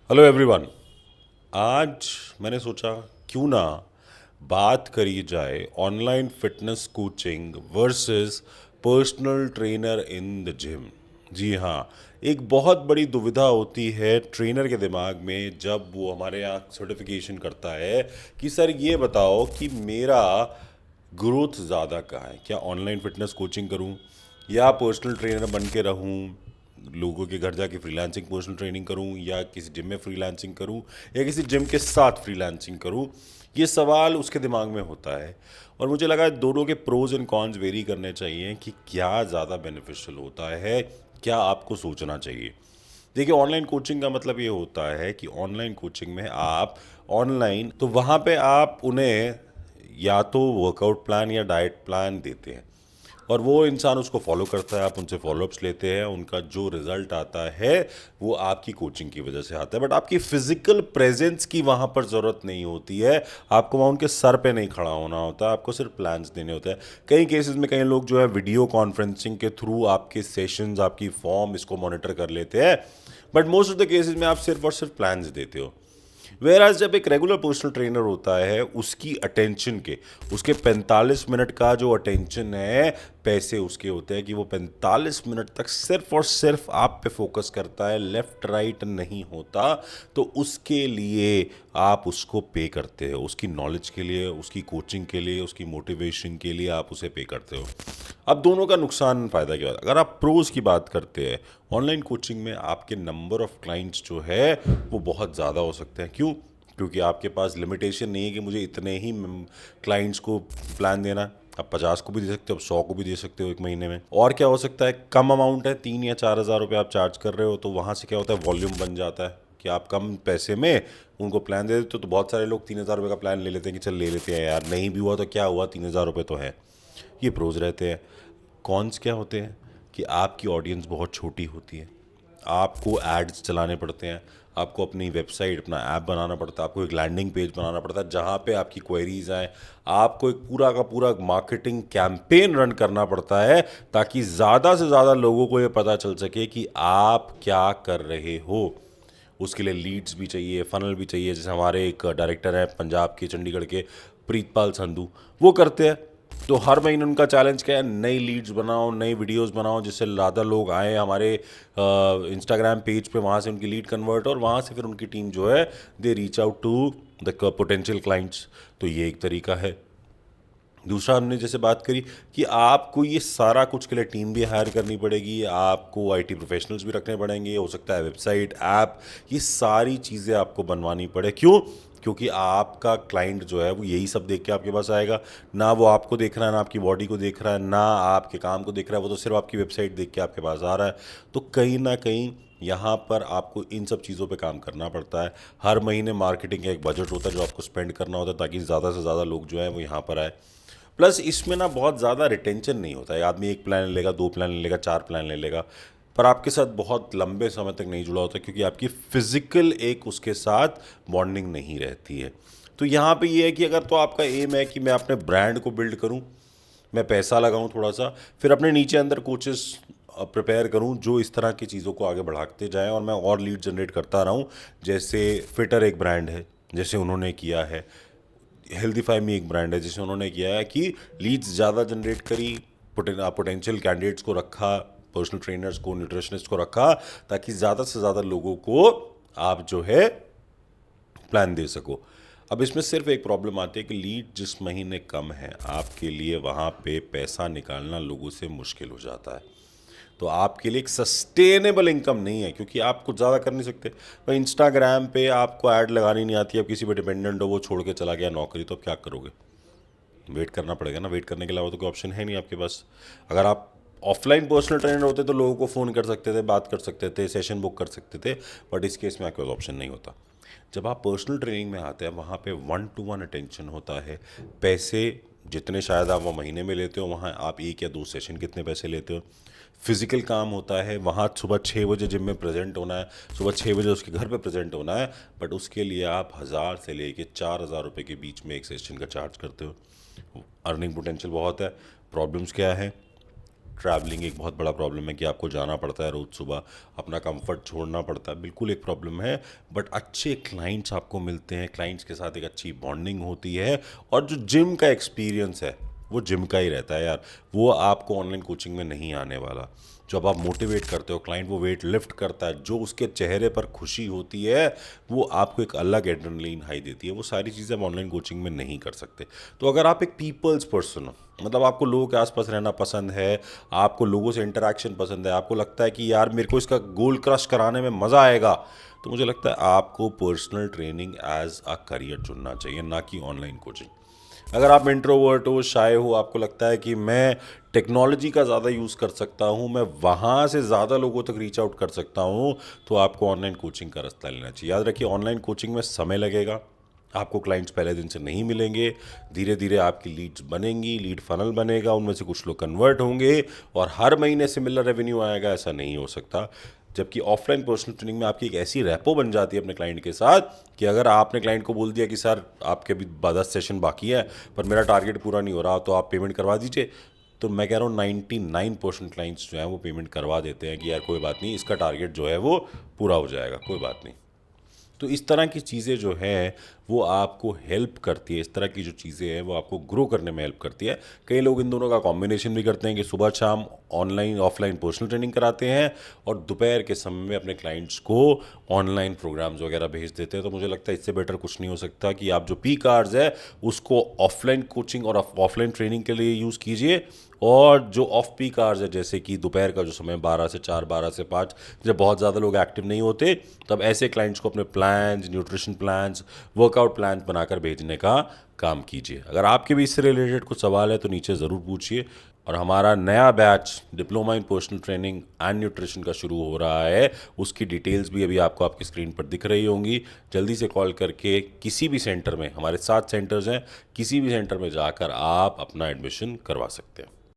Hello everyone. आज मैंने सोचा क्यों ना बात करी जाए online fitness coaching versus personal trainer in the gym. जी हाँ, एक बहुत बड़ी दुविधा होती है ट्रेनर के दिमाग में जब वो हमारे यहाँ सर्टिफिकेशन करता है कि सर ये बताओ कि मेरा ग्रोथ ज़्यादा कहाँ है, क्या ऑनलाइन फिटनेस कोचिंग करूँ या पर्सनल ट्रेनर बन के रहूँ, लोगों के घर जाके फ्रीलांसिंग पर्सनल ट्रेनिंग करूं या किसी जिम में फ्रीलांसिंग करूं या किसी जिम के साथ फ्रीलांसिंग करूं। ये सवाल उसके दिमाग में होता है और मुझे लगा दोनों के प्रोज एंड कॉन्स वेरी करने चाहिए कि क्या ज़्यादा बेनिफिशियल होता है, क्या आपको सोचना चाहिए। देखिए, ऑनलाइन कोचिंग का मतलब ये होता है कि ऑनलाइन कोचिंग में आप ऑनलाइन तो वहाँ पे आप उन्हें या तो वर्कआउट प्लान या डाइट प्लान देते हैं और वो इंसान उसको फॉलो करता है, आप उनसे फॉलोअप्स लेते हैं, उनका जो रिजल्ट आता है वो आपकी कोचिंग की वजह से आता है। बट आपकी फिजिकल प्रेजेंस की वहाँ पर ज़रूरत नहीं होती है, आपको वहाँ उनके सर पे नहीं खड़ा होना होता, आपको सिर्फ प्लान्स देने होते हैं। कई केसेस में कई लोग जो है वीडियो कॉन्फ्रेंसिंग के थ्रू आपके सेशंस, आपकी फॉर्म इसको मॉनिटर कर लेते हैं, but most of the cases में आप सिर्फ और सिर्फ प्लान्स देते हो। वेराज जब एक रेगुलर पर्सनल ट्रेनर होता है, उसकी अटेंशन के उसके 45 मिनट का जो अटेंशन है, पैसे उसके होते हैं कि वो 45 मिनट तक सिर्फ और सिर्फ आप पे फोकस करता है, लेफ्ट राइट नहीं होता। तो उसके लिए आप उसको पे करते हो, उसकी नॉलेज के लिए, उसकी कोचिंग के लिए, उसकी मोटिवेशन के लिए आप उसे पे करते हो। अब दोनों का नुकसान फ़ायदा क्या होता है? अगर आप प्रोज की बात करते हैं, ऑनलाइन कोचिंग में आपके नंबर ऑफ़ क्लाइंट्स जो है वो बहुत ज़्यादा हो सकते हैं। क्यों? क्योंकि आपके पास लिमिटेशन नहीं है कि मुझे इतने ही क्लाइंट्स को प्लान देना है। आप 50 को भी दे सकते हो, आप 100 को भी दे सकते हो एक महीने में। और क्या हो सकता है, कम अमाउंट है, 3 या 4 हज़ार रुपये आप चार्ज कर रहे हो, तो वहाँ से क्या होता है, वॉल्यूम बन जाता है कि आप कम पैसे में उनको प्लान दे देते हो। तो बहुत सारे लोग 3 हज़ार रुपये का प्लान ले लेते हैं कि चल ले लेते हैं यार, नहीं भी हुआ तो क्या हुआ, 3 हज़ार रुपये तो है। ये प्रोज रहते हैं। कॉन्स क्या होते हैं कि आपकी ऑडियंस बहुत छोटी होती है, आपको एड्स चलाने पड़ते हैं, आपको अपनी वेबसाइट, अपना ऐप बनाना पड़ता है, आपको एक लैंडिंग पेज बनाना पड़ता है जहाँ पे आपकी क्वेरीज आए, आपको एक पूरा का पूरा मार्केटिंग कैंपेन रन करना पड़ता है ताकि ज़्यादा से ज़्यादा लोगों को ये पता चल सके कि आप क्या कर रहे हो। उसके लिए लीड्स भी चाहिए, फनल भी चाहिए। जैसे हमारे एक डायरेक्टर हैं पंजाब के, चंडीगढ़ के, प्रीतपाल संधू, वो करते हैं। तो हर महीने उनका चैलेंज क्या है, नई लीड्स बनाओ, नई वीडियोस बनाओ जिससे ज़्यादा लोग आए हमारे इंस्टाग्राम पेज पे, वहाँ से उनकी लीड कन्वर्ट और वहाँ से फिर उनकी टीम जो है they reach out to the potential clients. तो ये एक तरीका है। दूसरा, हमने जैसे बात करी कि आपको ये सारा कुछ के लिए टीम भी हायर करनी पड़ेगी, आपको आईटी प्रोफेशनल्स भी रखने पड़ेंगे, हो सकता है वेबसाइट, ऐप, ये सारी चीज़ें आपको बनवानी पड़े। क्यों? क्योंकि आपका क्लाइंट जो है वो यही सब देख के आपके पास आएगा। ना वो आपको देख रहा है, ना आपकी बॉडी को देख रहा है, ना आपके काम को देख रहा है, वो तो सिर्फ आपकी वेबसाइट देख के आपके पास आ रहा है। तो कहीं ना कहीं यहाँ पर आपको इन सब चीज़ों पे काम करना पड़ता है। हर महीने मार्केटिंग का एक बजट होता है जो आपको स्पेंड करना होता है ताकि ज़्यादा से ज़्यादा लोग जो है वो यहाँ पर आए। प्लस इसमें ना बहुत ज़्यादा रिटेंशन नहीं होता है। आदमी एक प्लान ले लेगा, 2 प्लान ले लेगा, 4 प्लान ले लेगा, पर आपके साथ बहुत लंबे समय तक नहीं जुड़ा होता क्योंकि आपकी फिजिकल एक उसके साथ बॉन्डिंग नहीं रहती है। तो यहाँ पे ये है कि अगर तो आपका एम है कि मैं अपने ब्रांड को बिल्ड करूँ, मैं पैसा लगाऊं थोड़ा सा, फिर अपने नीचे अंदर कोचेस प्रिपेयर करूं जो इस तरह की चीज़ों को आगे बढ़ाते जाएं और मैं और लीड जनरेट करता रहूं। जैसे फिटर एक ब्रांड है, जैसे उन्होंने किया है। हेल्दीफाई में एक ब्रांड है, जिसे उन्होंने किया है कि लीड्स ज़्यादा जनरेट करी, पोटेंशियल कैंडिडेट्स को रखा, पर्सनल ट्रेनर्स को, न्यूट्रिशनिस्ट को रखा, ताकि ज़्यादा से ज़्यादा लोगों को आप जो है प्लान दे सको। अब इसमें सिर्फ एक प्रॉब्लम आती है कि लीड जिस महीने कम है, आपके लिए वहाँ पे पैसा निकालना लोगों से मुश्किल हो जाता है। तो आपके लिए एक सस्टेनेबल इनकम नहीं है क्योंकि आप कुछ ज़्यादा कर नहीं सकते। भाई, इंस्टाग्राम पे आपको ऐड लगानी नहीं आती, आप किसी पे डिपेंडेंट हो, वो छोड़ के चला गया नौकरी, तो आप क्या करोगे? वेट करना पड़ेगा ना। वेट करने के अलावा तो कोई ऑप्शन है नहीं आपके पास। अगर आप ऑफलाइन पर्सनल ट्रेनर होते तो लोगों को फ़ोन कर सकते थे, बात कर सकते थे, सेशन बुक कर सकते थे, बट इस केस में आपके पास ऑप्शन नहीं होता। जब आप पर्सनल ट्रेनिंग में आते हैं, वहाँ पे 1-to-1 अटेंशन होता है। पैसे जितने शायद आप वो महीने में लेते हो, वहाँ आप 1 या 2 सेशन कितने पैसे लेते हो। फिजिकल काम होता है, वहाँ सुबह 6 बजे जिम में प्रेजेंट होना है, सुबह 6 बजे उसके घर पे प्रेजेंट होना है, बट उसके लिए आप 1,000 से लेके 4,000 रुपये के बीच में एक सेशन का चार्ज करते हो। अर्निंग पोटेंशियल बहुत है। प्रॉब्लम्स क्या है? ट्रैवलिंग एक बहुत बड़ा प्रॉब्लम है कि आपको जाना पड़ता है रोज़ सुबह, अपना कंफर्ट छोड़ना पड़ता है, बिल्कुल एक प्रॉब्लम है। बट अच्छे क्लाइंट्स आपको मिलते हैं, क्लाइंट्स के साथ एक अच्छी बॉन्डिंग होती है, और जो जिम का एक्सपीरियंस है वो जिम का ही रहता है यार, वो आपको ऑनलाइन कोचिंग में नहीं आने वाला। जब आप मोटिवेट करते हो क्लाइंट, वो वेट लिफ्ट करता है, जो उसके चेहरे पर खुशी होती है वो आपको एक अलग एड्रेनलिन हाई देती है। वो सारी चीज़ें आप ऑनलाइन कोचिंग में नहीं कर सकते। तो अगर आप एक पीपल्स पर्सन हो, मतलब आपको लोगों के आसपास रहना पसंद है, आपको लोगों से इंटरेक्शन पसंद है, आपको लगता है कि यार मेरे को इसका गोल क्रश कराने में मज़ा आएगा, तो मुझे लगता है आपको personal training as a career चुनना चाहिए, ना कि ऑनलाइन कोचिंग। अगर आप इंट्रोवर्ट हो, शाय हो, आपको लगता है कि मैं टेक्नोलॉजी का ज़्यादा यूज़ कर सकता हूँ, मैं वहाँ से ज़्यादा लोगों तक रीच आउट कर सकता हूँ, तो आपको ऑनलाइन कोचिंग का रास्ता लेना चाहिए। याद रखिए, ऑनलाइन कोचिंग में समय लगेगा, आपको क्लाइंट्स पहले दिन से नहीं मिलेंगे, धीरे धीरे आपकी लीड्स बनेंगी, लीड फनल बनेगा, उनमें से कुछ लोग कन्वर्ट होंगे और हर महीने सिमिलर रेवेन्यू आएगा, ऐसा नहीं हो सकता। जबकि ऑफलाइन पर्सनल ट्रेनिंग में आपकी एक ऐसी रैपो बन जाती है अपने क्लाइंट के साथ कि अगर आपने क्लाइंट को बोल दिया कि सर आपके अभी 10 सेशन बाकी है पर मेरा टारगेट पूरा नहीं हो रहा, तो आप पेमेंट करवा दीजिए, तो मैं कह रहा हूँ 99% क्लाइंट्स जो हैं वो पेमेंट करवा देते हैं कि यार कोई बात नहीं, इसका टारगेट जो है वो पूरा हो जाएगा, कोई बात नहीं। तो इस तरह की चीज़ें जो हैं वो आपको हेल्प करती है, इस तरह की जो चीज़ें हैं वो आपको ग्रो करने में हेल्प करती है। कई लोग इन दोनों का कॉम्बिनेशन भी करते हैं कि सुबह शाम ऑनलाइन ऑफलाइन पर्सनल ट्रेनिंग कराते हैं और दोपहर के समय में अपने क्लाइंट्स को ऑनलाइन प्रोग्राम्स वगैरह भेज देते हैं। तो मुझे लगता है इससे बेटर कुछ नहीं हो सकता कि आप जो पीक आवर्स है उसको ऑफलाइन कोचिंग और ऑफलाइन ट्रेनिंग के लिए यूज़ कीजिए, और जो ऑफ पीक आवर्स है जैसे कि दोपहर का जो समय 12 से 4, 12 से 5, जब बहुत ज़्यादा लोग एक्टिव नहीं होते, तब ऐसे क्लाइंट्स को अपने plans, nutrition plans, workout plan बनाकर भेजने का काम कीजिए। अगर आपके भी इससे रिलेटेड कुछ सवाल है तो नीचे ज़रूर पूछिए। और हमारा नया batch diploma in personal training and nutrition का शुरू हो रहा है, उसकी डिटेल्स भी अभी आपको आपकी स्क्रीन पर दिख रही होंगी। जल्दी से कॉल करके किसी भी सेंटर में, हमारे 7 सेंटर्स हैं, किसी भी सेंटर में जाकर आप अपना एडमिशन करवा सकते हैं।